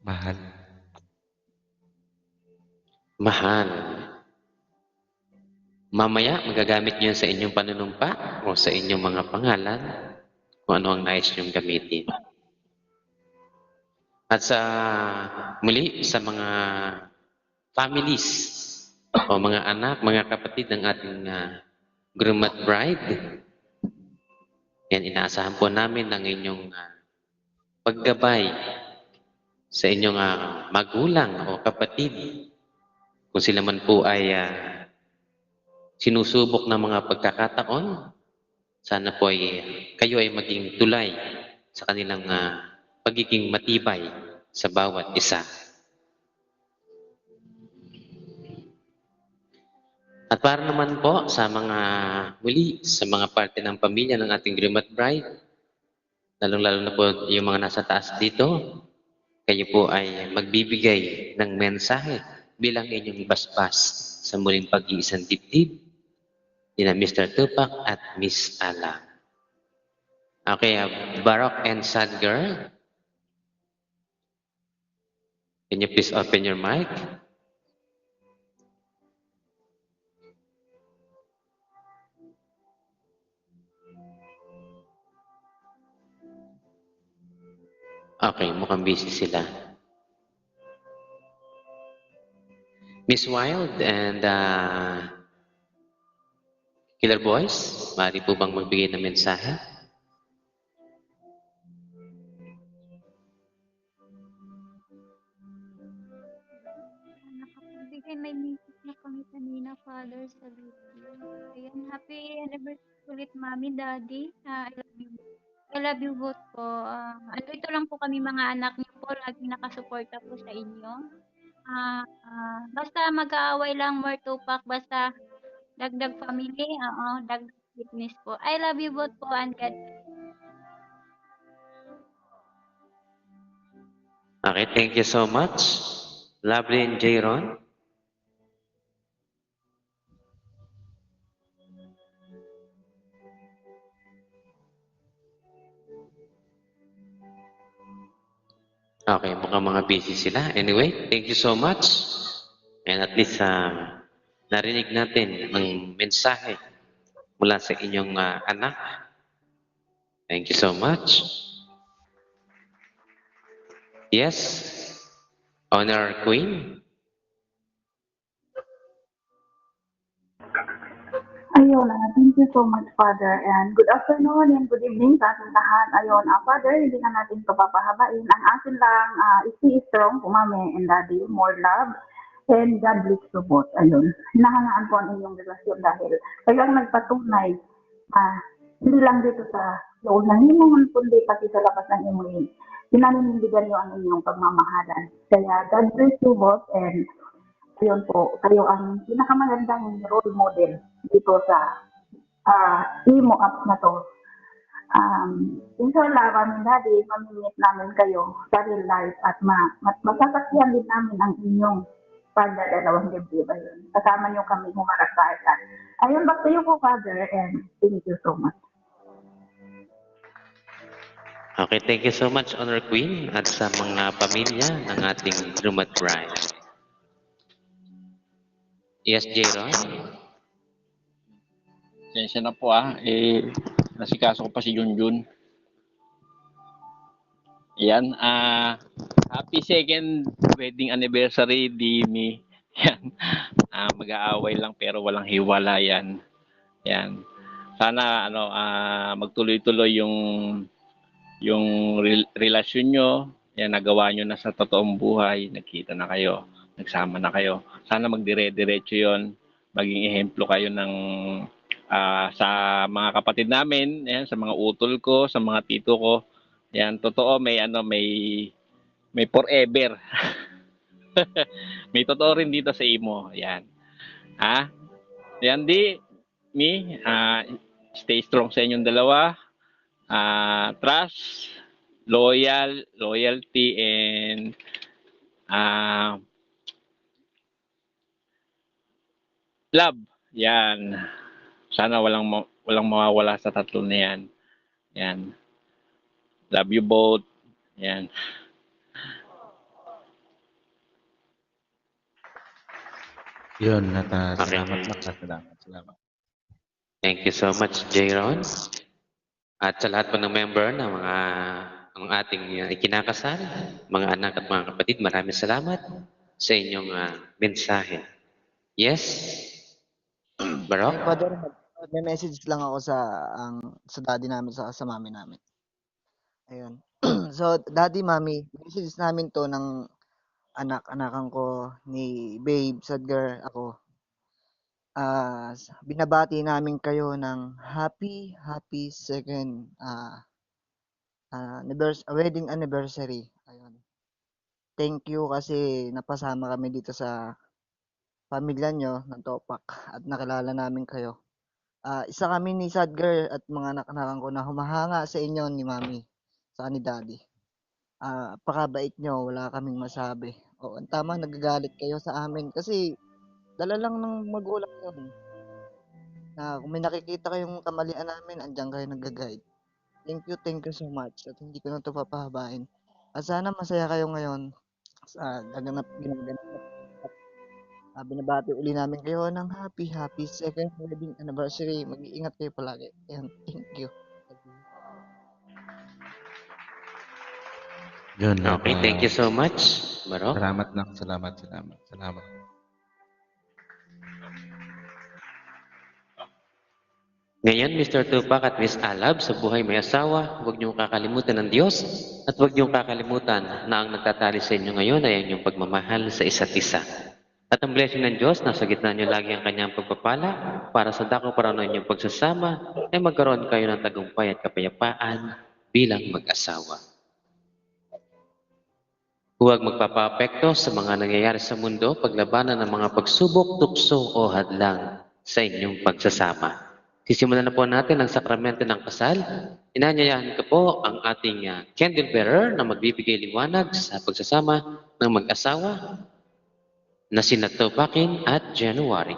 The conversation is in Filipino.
Mahal. Mahal. Mamaya, magagamit niyo sa inyong panunumpa o sa inyong mga pangalan kung ano ang nais niyong gamitin. At sa muli, sa mga families o mga anak, mga kapatid ng ating groom at bride, yan, inaasahan po namin ang inyong paggabay sa inyong magulang o kapatid. Kung sila man po ay sinusubok ng mga pagkakataon, sana po ay kayo ay maging tulay sa kanilang pagiging matibay sa bawat isa. At para naman po sa mga muli, sa mga parte ng pamilya ng ating groom at bride, lalong-lalo na po yung mga nasa taas dito, kayo po ay magbibigay ng mensahe bilang inyong basbas sa muling pag-iisang dibdib ni na Mr. Tupac at Miss Ala. Okay, Baroque and Sad Girl, can you please open your mic? Okay, mukhang busy sila. Miss Wild and Killer Boys, maaari po bang magbigay ng mensahe? Nakapagbigay may message na kami kanina, Father, sa video. Ayan, happy anniversary ulit, Mommy, Daddy. I love you. I love you both po. Andito lang po kami mga anak niyo po. Laging nakasuporta po sa inyo. Basta mag-aaway lang, more Tupac. Basta dagdag family, dagdag fitness po. I love you both po and God. Okay, thank you so much. Lovely and Jayron. Okay, mukhang mga busy sila. Anyway, thank you so much. And at least narinig natin ang mensahe mula sa inyong anak. Thank you so much. Yes, Honor Queen. Ayun, thank you so much, Father. And good afternoon and good evening sa ating lahat. Ayun, Father, hindi na natin ito papahabain. Ang akin lang, stay strong po, Mami and Daddy. More love. And God bless you both. Ayun, hinahangaan po ang inyong relasyon dahil kayo ang nagpatunay, hindi lang dito sa loob ng himungan, kundi pati sa labas ng himungan. Pinaninindigan niyo ang inyong pagmamahalan. Kaya God bless you both and ayun po, kayo ang pinakamagandang role model dito sa imo app na to. Inshallah, kami daddy, mamimit namin kayo sa real life at masasaksihan din namin ang inyong pagdadalawang dibdib. Ayun. Kasama niyo kami humarap sa akin. Ayun, back to you po, Father, and thank you so much. Okay, thank you so much, Honor Queen, at sa mga pamilya ng ating groom at bride. Yes, Jayron? Sensya na po nasikaso ko pa si Junjun. Yan, happy second wedding anniversary, Dimi. Yan, mag-aaway lang pero walang hiwala yan. Yan. Sana magtuloy-tuloy yung relasyon nyo. Yan, nagawa nyo na sa totoong buhay. Nagkita na kayo. Nagsama na kayo. Sana magdire-diretso yon. Maging ehemplo kayo ng sa mga kapatid namin, yan, sa mga utol ko, sa mga tito ko. Yan, totoo may forever. May totoo rin dito sa imo. Yan. Yan stay strong sa inyong dalawa. Trust, loyalty, and love. Yan. Sana walang mawawala sa tatlo na yan. Yan. Love you both. Yan. Yun, at Okay. salamat na. Salamat. Thank you so much, Jayron. At sa lahat po ng member ng mga ang ating ikinakasal, mga anak at mga kapatid, maraming salamat sa inyong mensahe. Yes? Ay, Barok? Father, may message lang ako sa daddy namin sa mami namin. Ayun. So, daddy, mami, message namin to ng anak-anakan ko ni Babe, Sadgar, ako. Binabati namin kayo ng happy second wedding anniversary. Ayun. Thank you kasi napasama kami dito sa pamilya nyo ng Topak at nakilala namin kayo. Isa kami ni Sadgar at mga anak-anakan ko na humahanga sa inyo ni Mami, sa ni Daddy. Pakabait nyo, wala kaming masabi. O, ang tama, nagagalit kayo sa amin kasi dala lang ng magulang yun. Na kung may nakikita kayong kamalian namin, andyan kayo nag-guide. Thank you so much. At hindi ko na ito papahabain. At sana masaya kayo ngayon sa ginaganap. Binabati uli namin kayo ng happy second wedding anniversary. Mag-iingat kayo palagi. Ayan, thank you. Yun, at Okay, thank you so much, Barok. salamat na. Salamat. Ngayon, Mr. Tupac at Miss Alab, sa buhay may asawa, huwag niyong kakalimutan ng Diyos at huwag niyong kakalimutan na ang nagtatali sa inyo ngayon ay ang inyong pagmamahal sa isa't isa. At ang blessing ng Diyos, nasa gitna niyo lagi ang kanyang pagpapala para sa dako para ng inyong pagsasama ay magkaroon kayo ng tagumpay at kapayapaan bilang mag-asawa. Huwag magpapaapekto sa mga nangyayari sa mundo, paglabanan ng mga pagsubok, tukso o hadlang sa inyong pagsasama. Sisimulan na po natin ang sakramento ng kasal. Inanyayahan ko po ang ating candle bearer na magbibigay liwanag sa pagsasama ng mag-asawa na sina Topakin at January.